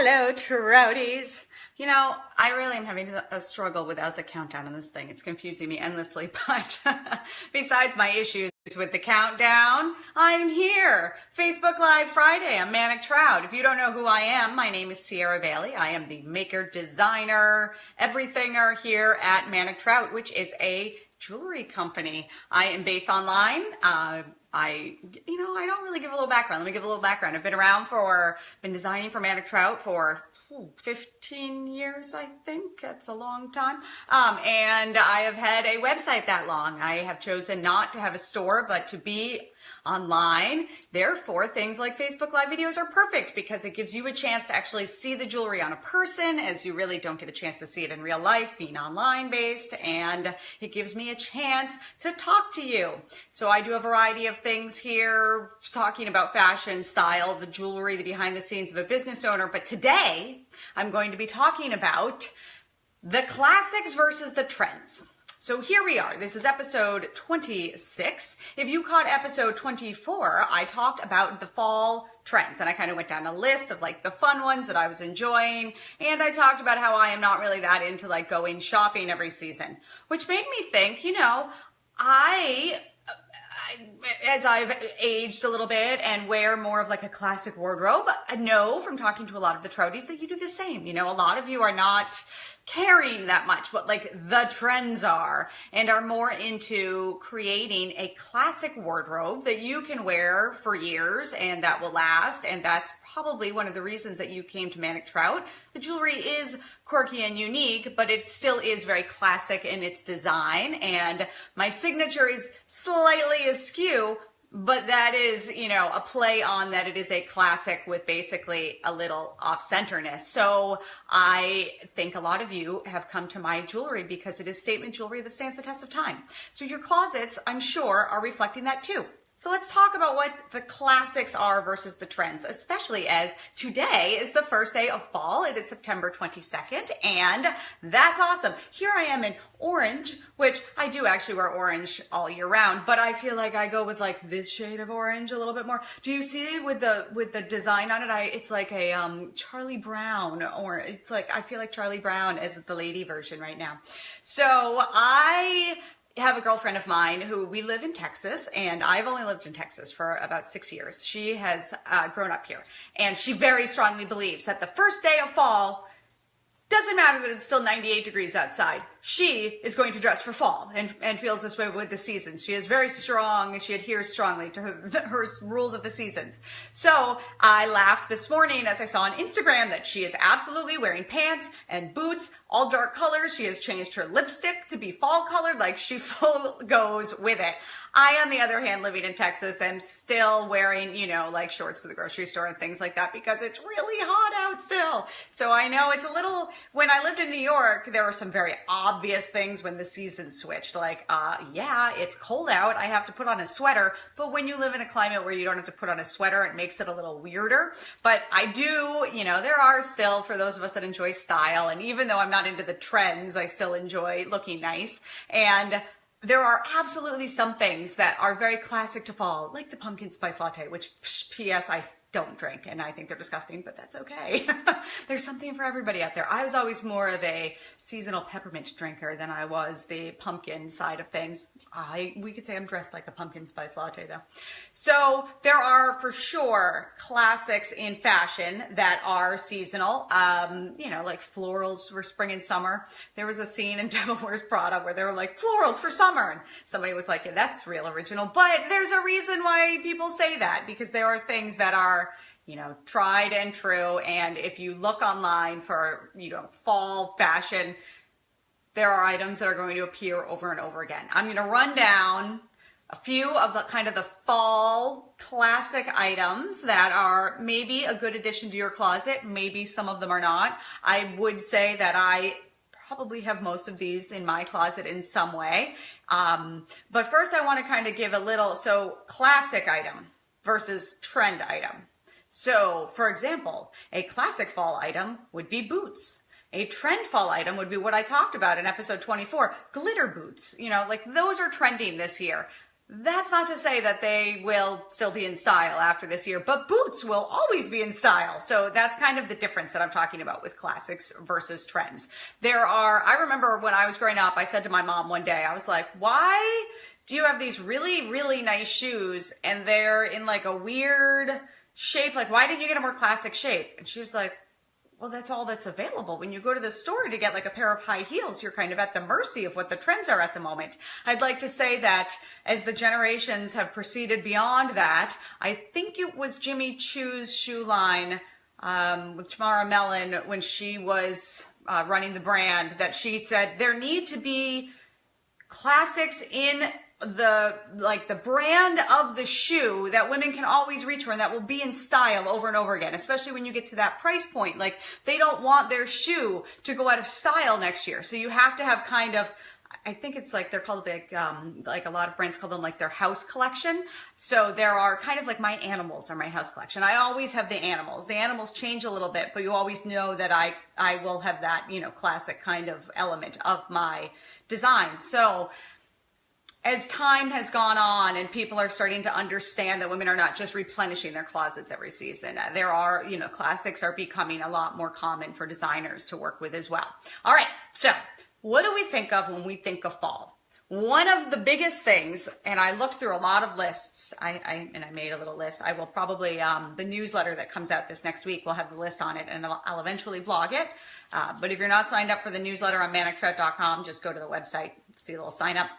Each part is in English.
Hello, Trouties. You know, I really am having a struggle without the countdown on this thing. It's confusing me endlessly, but besides my issues with the countdown, I'm here. Facebook Live Friday. I'm Manic Trout. If you don't know who I am, my name is Sierra Bailey. I am the maker, designer, everythinger here at Manic Trout, which is a jewelry company. I am based online. I don't really give a little background. Let me give a little background. I've been designing for Manic Trout for 15 years, I think. That's a long time. And I have had a website that long. I have chosen not to have a store, but to be online. Therefore, things like Facebook Live videos are perfect because it gives you a chance to actually see the jewelry on a person, as you really don't get a chance to see it in real life, being online based, and it gives me a chance to talk to you. So I do a variety of things here, talking about fashion, style, the jewelry, the behind the scenes of a business owner. But today, I'm going to be talking about the classics versus the trends. So here we are. This is episode 26. If you caught episode 24, I talked about the fall trends, and I kind of went down a list of like the fun ones that I was enjoying, and I talked about how I am not really that into like going shopping every season, which made me think, as I've aged a little bit and wear more of like a classic wardrobe, I know from talking to a lot of the Trouties that you do the same. You know, a lot of you are not caring that much what like the trends are and are more into creating a classic wardrobe that you can wear for years and that will last. And that's probably one of the reasons that you came to Manic Trout. The jewelry is quirky and unique, but it still is very classic in its design. And my signature is slightly askew, but that is, a play on that it is a classic with basically a little off-centerness. So I think a lot of you have come to my jewelry because it is statement jewelry that stands the test of time. So your closets, I'm sure, are reflecting that too. So let's talk about what the classics are versus the trends, especially as today is the first day of fall. It is September 22nd, and that's awesome. Here I am in orange, which I do actually wear orange all year round, but I feel like I go with like this shade of orange a little bit more. Do you see it with the design on it? It's like a Charlie Brown, or it's like, I feel like Charlie Brown is the lady version right now. So I have a girlfriend of mine who we live in Texas, and I've only lived in Texas for about 6 years. She has grown up here, and she very strongly believes that the first day of fall doesn't matter that it's still 98 degrees outside. She is going to dress for fall and feels this way with the seasons. She adheres strongly to her rules of the seasons. So I laughed this morning as I saw on Instagram that she is absolutely wearing pants and boots, all dark colors. She has changed her lipstick to be fall colored, like she full goes with it. I, on the other hand, living in Texas, am still wearing, like shorts to the grocery store and things like that because it's really hot out still. So I know it's a little, when I lived in New York, there were some very obvious things when the season switched. Like, yeah, it's cold out. I have to put on a sweater. But when you live in a climate where you don't have to put on a sweater, it makes it a little weirder. But I do, there are still, for those of us that enjoy style, and even though I'm not into the trends, I still enjoy looking nice. And there are absolutely some things that are very classic to fall, like the pumpkin spice latte, which, P.S., I don't drink, and I think they're disgusting, but that's okay. There's something for everybody out there. I was always more of a seasonal peppermint drinker than I was the pumpkin side of things. We could say I'm dressed like a pumpkin spice latte, though. So there are, for sure, classics in fashion that are seasonal, like florals for spring and summer. There was a scene in Devil Wears Prada where they were like, florals for summer, and somebody was like, yeah, that's real original. But there's a reason why people say that, because there are things that are tried and true. And if you look online for, fall fashion, there are items that are going to appear over and over again. I'm going to run down a few of the kind of the fall classic items that are maybe a good addition to your closet. Maybe some of them are not. I would say that I probably have most of these in my closet in some way. But first I want to kind of give a little, classic item versus trend item. So, for example, a classic fall item would be boots. A trend fall item would be what I talked about in episode 24, glitter boots. Like those are trending this year. That's not to say that they will still be in style after this year, but boots will always be in style. So that's kind of the difference that I'm talking about with classics versus trends. I remember when I was growing up, I said to my mom one day, I was like, why do you have these really, really nice shoes and they're in like a weird shape? Like, why didn't you get a more classic shape? And she was like, well, that's all that's available. When you go to the store to get like a pair of high heels, you're kind of at the mercy of what the trends are at the moment. I'd like to say that as the generations have proceeded beyond that, I think it was Jimmy Choo's shoe line with Tamara Mellon when she was running the brand, that she said there need to be classics in the brand of the shoe that women can always reach for and that will be in style over and over again, especially when you get to that price point. Like, they don't want their shoe to go out of style next year. So you have to have kind of, I think it's like, they're called like a lot of brands call them like their house collection. So there are kind of like my animals are my house collection. I always have the animals. The animals change a little bit, but you always know that I will have that, classic kind of element of my design. So as time has gone on and people are starting to understand that women are not just replenishing their closets every season, there are, classics are becoming a lot more common for designers to work with as well. All right, so what do we think of when we think of fall? One of the biggest things, and I looked through a lot of lists, I made a little list. I will probably, the newsletter that comes out this next week will have the list on it, and I'll eventually blog it. But if you're not signed up for the newsletter on manictrout.com, just go to the website, see a little sign up.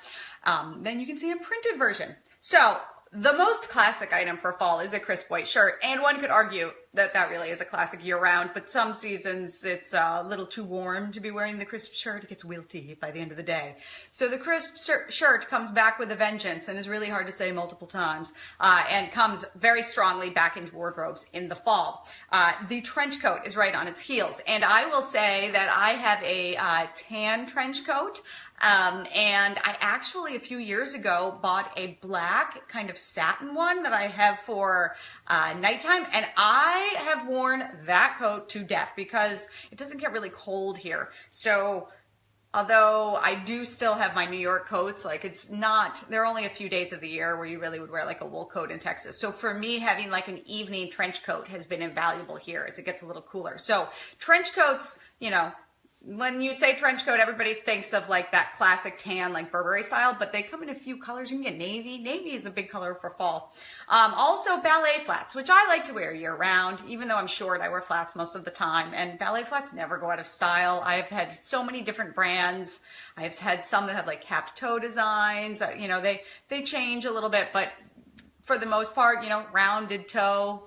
Then you can see a printed version. So the most classic item for fall is a crisp white shirt, and one could argue that that really is a classic year-round, but some seasons it's a little too warm to be wearing the crisp shirt. It gets wilty by the end of the day. So the crisp shirt comes back with a vengeance and is really hard to say multiple times, and comes very strongly back into wardrobes in the fall. The trench coat is right on its heels, and I will say that I have a tan trench coat. And I actually a few years ago bought a black kind of satin one that I have for nighttime, and I have worn that coat to death because it doesn't get really cold here. So although I do still have my New York coats, like there are only a few days of the year where you really would wear like a wool coat in Texas. So for me, having like an evening trench coat has been invaluable here as it gets a little cooler. So trench coats, when you say trench coat, everybody thinks of like that classic tan, like Burberry style, but they come in a few colors. You can get navy. Navy is a big color for fall. Also ballet flats, which I like to wear year round. Even though I'm short, I wear flats most of the time, and ballet flats never go out of style. I've had so many different brands. I've had some that have like capped toe designs. They change a little bit, but for the most part, rounded toe,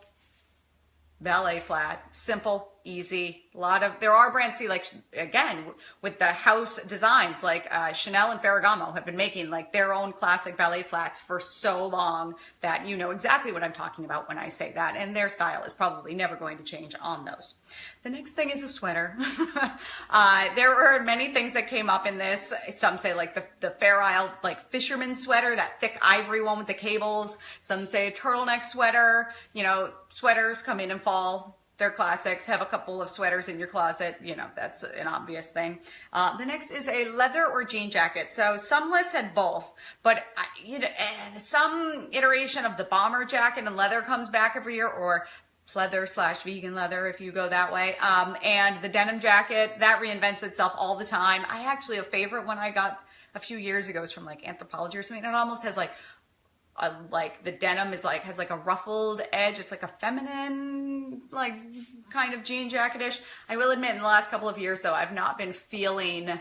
ballet flat, simple, easy. There are brands, see, like, again, with the house designs, like Chanel and Ferragamo have been making like their own classic ballet flats for so long that you know exactly what I'm talking about when I say that, and their style is probably never going to change on those. The next thing is a sweater. There were many things that came up in this. Some say like the Fair Isle like fisherman sweater, that thick ivory one with the cables. Some say a turtleneck sweater. Sweaters come in and fall. They're classics. Have a couple of sweaters in your closet. That's an obvious thing. The next is a leather or jean jacket. So some lists had both, but some iteration of the bomber jacket and leather comes back every year, or pleather/vegan leather if you go that way. And the denim jacket, that reinvents itself all the time. A favorite one I got a few years ago is from like Anthropologie or something. It almost has like the denim has like a ruffled edge. It's like a feminine, like kind of jean jacket-ish. I will admit in the last couple of years though, I've not been feeling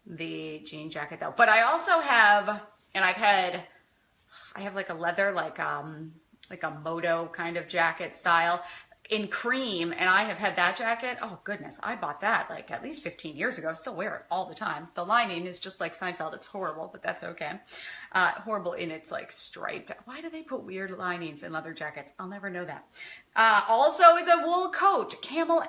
the jean jacket though. But I also have, and I have like a leather, like a moto kind of jacket style in cream, and I have had that jacket. Oh goodness, I bought that like at least 15 years ago. I still wear it all the time. The lining is just like Seinfeld. It's horrible, but that's okay. Horrible in its like striped. Why do they put weird linings in leather jackets? I'll never know that. Also is a wool coat, camel,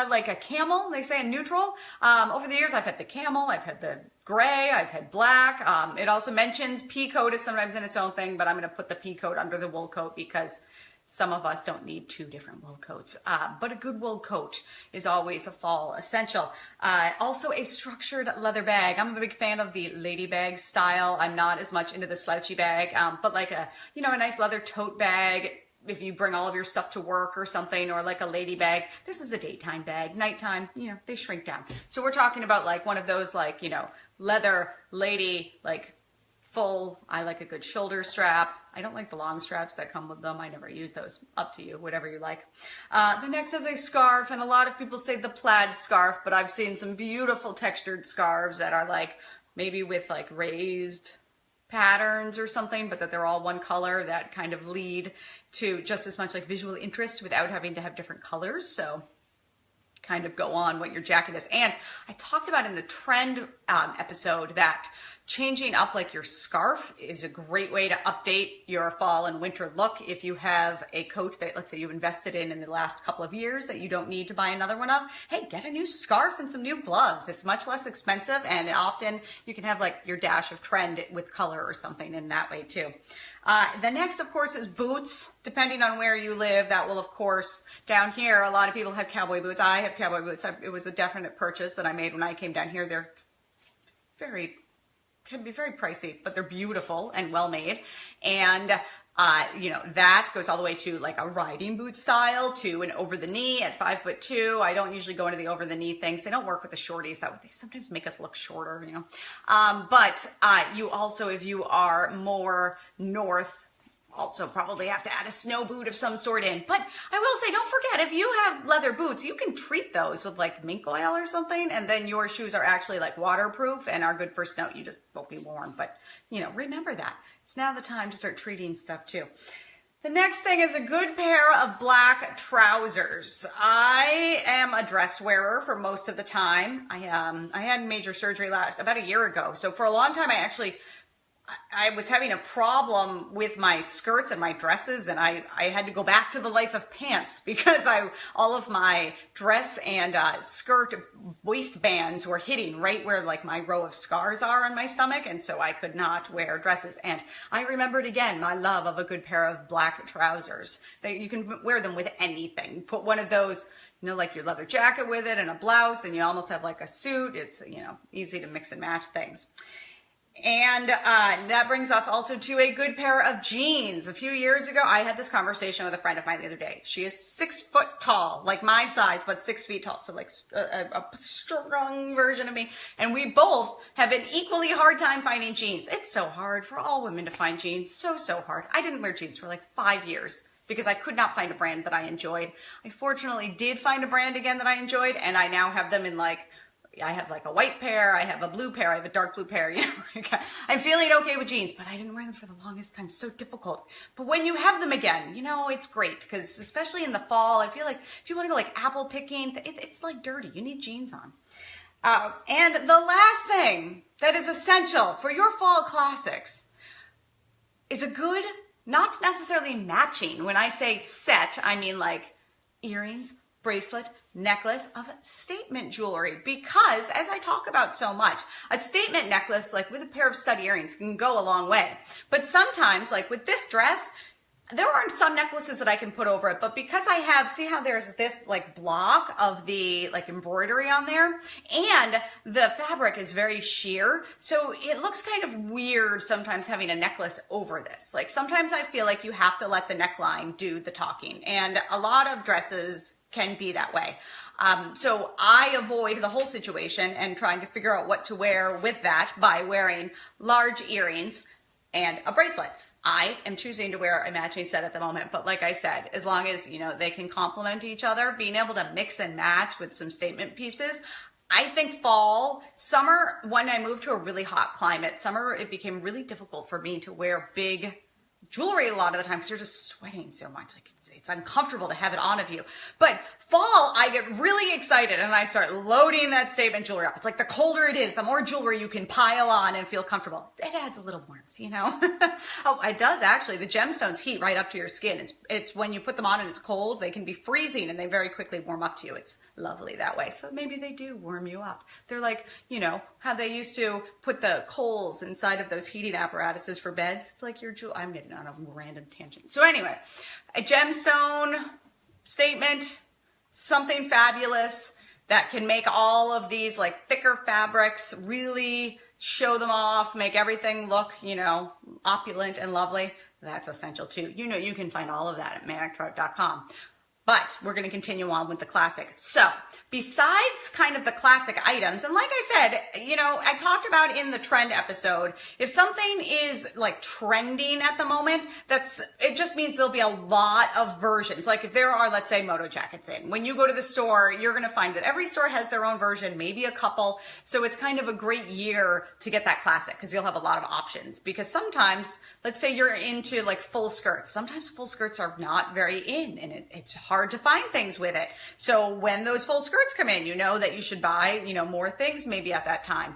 like a camel. They say in neutral. Over the years, I've had the camel. I've had the gray. I've had black. It also mentions pea coat is sometimes in its own thing, but I'm going to put the pea coat under the wool coat because some of us don't need 2 different wool coats, but a good wool coat is always a fall essential. Also a structured leather bag. I'm a big fan of the lady bag style. I'm not as much into the slouchy bag, but like a nice leather tote bag if you bring all of your stuff to work or something, or like a lady bag. This is a daytime bag. Nighttime, they shrink down. So we're talking about like one of those like, leather lady, like full. I like a good shoulder strap. I don't like the long straps that come with them. I never use those. Up to you, whatever you like. The next is a scarf, and a lot of people say the plaid scarf, but I've seen some beautiful textured scarves that are like maybe with like raised patterns or something, but that they're all one color that kind of lead to just as much like visual interest without having to have different colors. So kind of go on what your jacket is. And I talked about in the trend episode that changing up like your scarf is a great way to update your fall and winter look. If you have a coat that, let's say, you've invested in the last couple of years that you don't need to buy another one of, hey, get a new scarf and some new gloves. It's much less expensive, and often you can have like your dash of trend with color or something in that way too. The next, of course, is boots. Depending on where you live, that will, of course, down here, a lot of people have cowboy boots. I have cowboy boots. It was a definite purchase that I made when I came down here. They're can be very pricey, but they're beautiful and well made. And that goes all the way to like a riding boot style to an over the knee at 5'2". I don't usually go into the over the knee things. They don't work with the shorties. They sometimes make us look shorter, But you also, if you are more north, also probably have to add a snow boot of some sort in. But I will say, don't forget, if you have leather boots, you can treat those with like mink oil or something, and then your shoes are actually like waterproof and are good for snow. You just won't be warm. But, remember that. It's now the time to start treating stuff too. The next thing is a good pair of black trousers. I am a dress wearer for most of the time. I had major surgery about a year ago. So for a long time, I was having a problem with my skirts and my dresses, and I had to go back to the life of pants because all of my dress and skirt waistbands were hitting right where like my row of scars are on my stomach, and so I could not wear dresses. And I remembered again my love of a good pair of black trousers. You can wear them with anything. Put one of those, like your leather jacket with it and a blouse, and you almost have like a suit. It's, easy to mix and match things. And that brings us also to a good pair of jeans. A few years ago, I had this conversation with a friend of mine the other day. She is 6 foot tall, like my size, but 6 feet tall. So like a strong version of me. And we both have an equally hard time finding jeans. It's so hard for all women to find jeans. So hard. I didn't wear jeans for like 5 years because I could not find a brand that I enjoyed. I fortunately did find a brand again that I enjoyed, and I now have them in I have like a white pair, I have a blue pair, I have a dark blue pair, I'm feeling okay with jeans, but I didn't wear them for the longest time. So difficult. But when you have them again, it's great, because especially in the fall, I feel like if you want to go like apple picking, it's like dirty. You need jeans on. And the last thing that is essential for your fall classics is a good, not necessarily matching. When I say set, I mean like earrings, bracelet, necklace of statement jewelry, because as I talk about so much, a statement necklace like with a pair of stud earrings can go a long way. But sometimes, like with this dress, there aren't some necklaces that I can put over it, but because I have, see how there's this like block of the like embroidery on there, and the fabric is very sheer, so it looks kind of weird sometimes having a necklace over this. Like sometimes I feel like you have to let the neckline do the talking, and a lot of dresses can be that way. So I avoid the whole situation and trying to figure out what to wear with that by wearing large earrings and a bracelet. I am choosing to wear a matching set at the moment, but like I said, as long as, they can complement each other, being able to mix and match with some statement pieces. I think summer, when I moved to a really hot climate, summer, it became really difficult for me to wear big jewelry a lot of the time because you're just sweating so much. Like it's uncomfortable to have it on of you. But fall, I get really excited and I start loading that statement jewelry up. It's like the colder it is, the more jewelry you can pile on and feel comfortable. It adds a little warmth, you know? Oh, it does actually. The gemstones heat right up to your skin. It's when you put them on and it's cold, they can be freezing and they very quickly warm up to you. It's lovely that way. So maybe they do warm you up. They're like, you know, how they used to put the coals inside of those heating apparatuses for beds. It's like your jewel. I'm getting on a random tangent. So anyway, a gemstone statement, something fabulous that can make all of these like thicker fabrics really show them off, make everything look, you know, opulent and lovely. That's essential too. You know, you can find all of that at manictrout.com. But we're going to continue on with the classic. So besides kind of the classic items, and like I said, you know, I talked about in the trend episode, if something is like trending at the moment, it just means there'll be a lot of versions. Like if there are, let's say, moto jackets in, when you go to the store, you're going to find that every store has their own version, maybe a couple. So it's kind of a great year to get that classic because you'll have a lot of options. Because sometimes, let's say you're into like full skirts. Sometimes full skirts are not very in and it's hard to find things with it. So when those full skirts come in, you know that you should buy, you know, more things maybe at that time.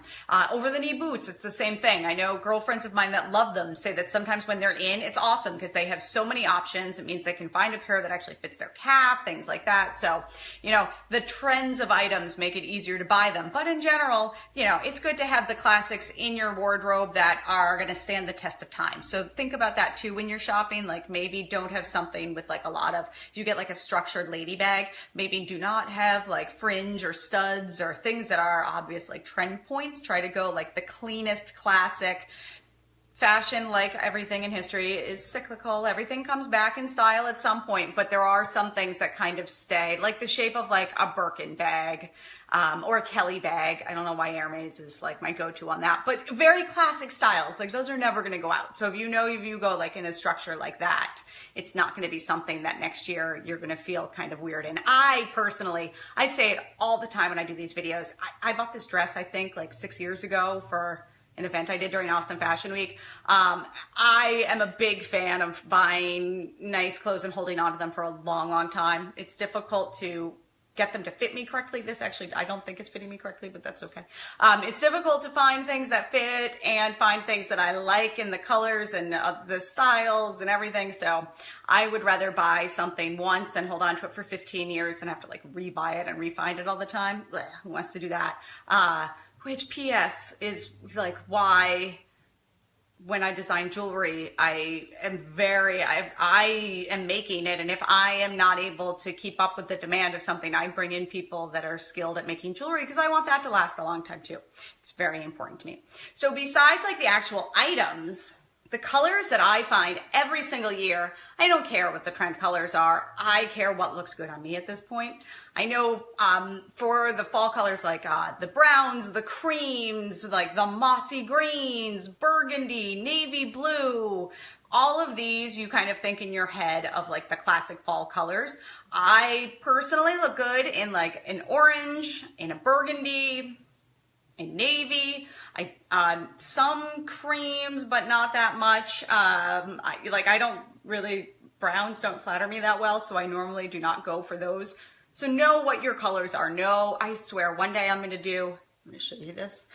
Over the knee boots, it's the same thing. I know girlfriends of mine that love them say that sometimes when they're in, it's awesome because they have so many options. It means they can find a pair that actually fits their calf, things like that. So, you know, the trends of items make it easier to buy them. But in general, you know, it's good to have the classics in your wardrobe that are going to stand the test of time. So think about that too when you're shopping. Like maybe don't have something with like a lot of, if you get like a structured lady bag, maybe do not have like fringe or studs or things that are obvious like trend points. Try to go like the cleanest classic. Fashion, like everything in history, is cyclical. Everything comes back in style at some point, but there are some things that kind of stay, like the shape of like a Birkin bag or a Kelly bag. I don't know why Hermes is like my go-to on that, but very classic styles. Like those are never going to go out. So if you go like in a structure like that, it's not going to be something that next year you're going to feel kind of weird in. I personally, I say it all the time when I do these videos. I bought this dress, I think like 6 years ago for an event I did during Austin Fashion Week. I am a big fan of buying nice clothes and holding on to them for a long, long time. It's difficult to get them to fit me correctly. This actually, I don't think it's fitting me correctly, but that's okay. It's difficult to find things that fit and find things that I like in the colors and the styles and everything. So I would rather buy something once and hold on to it for 15 years and have to like rebuy it and refind it all the time. Blech, who wants to do that? Which PS is like why when I design jewelry, I am making it. And if I am not able to keep up with the demand of something, I bring in people that are skilled at making jewelry because I want that to last a long time too. It's very important to me. So besides like the actual items, the colors that I find every single year, I don't care what the trend colors are. I care what looks good on me at this point. I know for the fall colors like the browns, the creams, like the mossy greens, burgundy, navy blue, all of these you kind of think in your head of like the classic fall colors. I personally look good in like an orange, in a burgundy, in navy, some creams, but not that much. I don't really, browns don't flatter me that well, so I normally do not go for those. So know what your colors are. No, I swear, one day I'm going to show you this.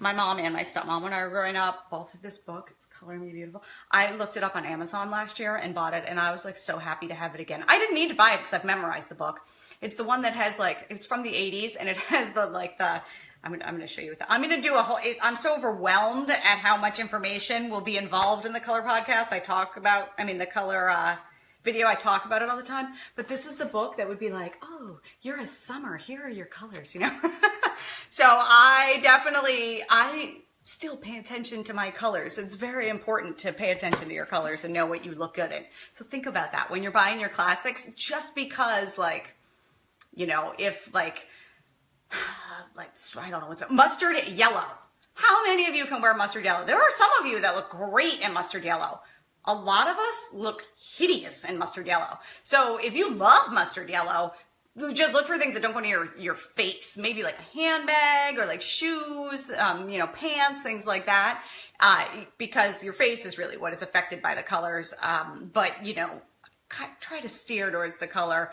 My mom and my stepmom, when I were growing up, both had this book. It's Color Me Beautiful. I looked it up on Amazon last year and bought it, and I was like so happy to have it again. I didn't need to buy it because I've memorized the book. It's the one that has like, it's from the 80s, and it has I'm going to show you. I'm going to do I'm so overwhelmed at how much information will be involved in the color podcast. The color video, I talk about it all the time. But this is the book that would be like, oh, you're a summer. Here are your colors, you know? So I still pay attention to my colors. It's very important to pay attention to your colors and know what you look good in. So think about that when you're buying your classics, just because like, you know, if like I don't know what's up. Mustard yellow. How many of you can wear mustard yellow? There are some of you that look great in mustard yellow. A lot of us look hideous in mustard yellow. So if you love mustard yellow, just look for things that don't go near your face. Maybe like a handbag or like shoes, pants, things like that. Because your face is really what is affected by the colors. But, try to steer towards the color.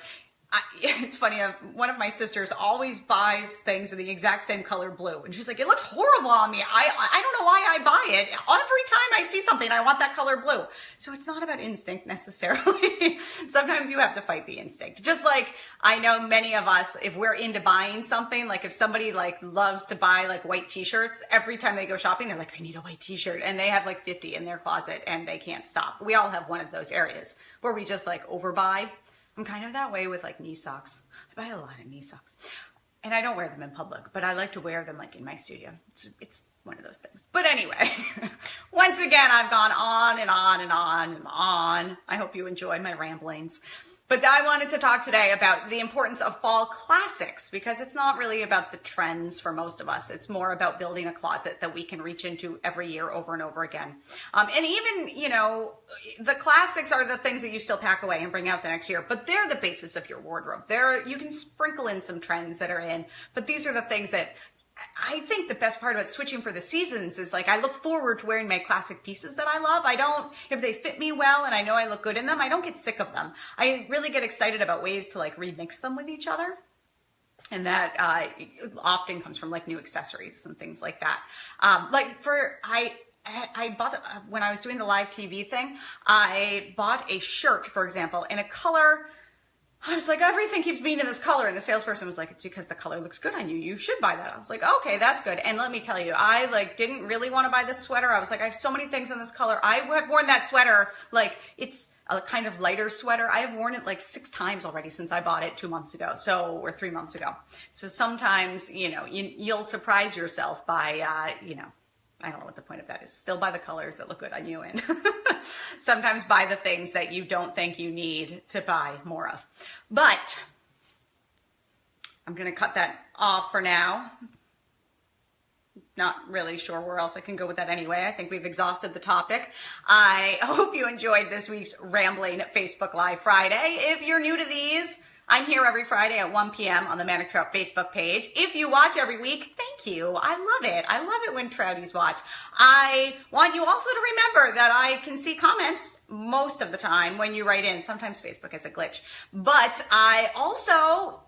It's funny, one of my sisters always buys things in the exact same color blue. And she's like, it looks horrible on me. I don't know why I buy it. Every time I see something, I want that color blue. So it's not about instinct necessarily. Sometimes you have to fight the instinct. Just like I know many of us, if we're into buying something, like if somebody like loves to buy like white t-shirts, every time they go shopping, they're like, I need a white t-shirt. And they have like 50 in their closet and they can't stop. We all have one of those areas where we just like overbuy. I'm kind of that way with like knee socks. I buy a lot of knee socks and I don't wear them in public, but I like to wear them like in my studio. It's one of those things. But anyway, once again, I've gone on and on and on and on. I hope you enjoyed my ramblings. But I wanted to talk today about the importance of fall classics, because it's not really about the trends for most of us. It's more about building a closet that we can reach into every year over and over again. And even, you know, the classics are the things that you still pack away and bring out the next year, but they're the basis of your wardrobe. You can sprinkle in some trends that are in, but these are the things that I think the best part about switching for the seasons is like, I look forward to wearing my classic pieces that I love. If they fit me well and I know I look good in them, I don't get sick of them. I really get excited about ways to like remix them with each other. And that often comes from like new accessories and things like that. I bought, when I was doing the live TV thing, I bought a shirt, for example, in a color. I was like, everything keeps being in this color. And the salesperson was like, it's because the color looks good on you. You should buy that. I was like, okay, that's good. And let me tell you, I like didn't really want to buy this sweater. I was like, I have so many things in this color. I have worn that sweater. Like it's a kind of lighter sweater. I have worn it like 6 times already since I bought it 2 months ago. Or 3 months ago. So sometimes, you know, you'll surprise yourself by, you know, I don't know what the point of that is. Still buy the colors that look good on you, and sometimes buy the things that you don't think you need to buy more of. But I'm going to cut that off for now. Not really sure where else I can go with that anyway. I think we've exhausted the topic. I hope you enjoyed this week's Rambling Facebook Live Friday. If you're new to these, I'm here every Friday at 1 p.m. on the Manic Trout Facebook page. If you watch every week, thank you. I love it. I love it when Trouties watch. I want you also to remember that I can see comments most of the time when you write in. Sometimes Facebook has a glitch. But I also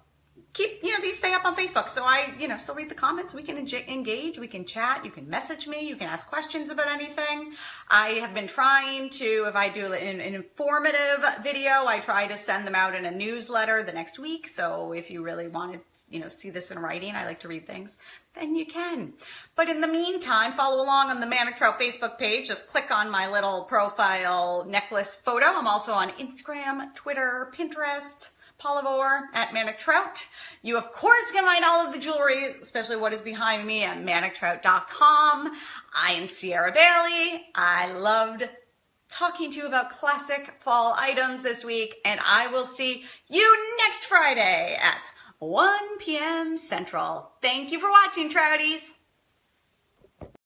keep, these stay up on Facebook. So I, still read the comments. We can engage, we can chat, you can message me, you can ask questions about anything. I have been trying to, if I do an informative video, I try to send them out in a newsletter the next week. So if you really want to, see this in writing, I like to read things, then you can. But in the meantime, follow along on the Manic Trout Facebook page. Just click on my little profile necklace photo. I'm also on Instagram, Twitter, Pinterest, Polyvore at Manic Trout. You, of course, can find all of the jewelry, especially what is behind me, at manictrout.com. I am Sierra Bailey. I loved talking to you about classic fall items this week, and I will see you next Friday at 1 p.m. Central. Thank you for watching, Trouties.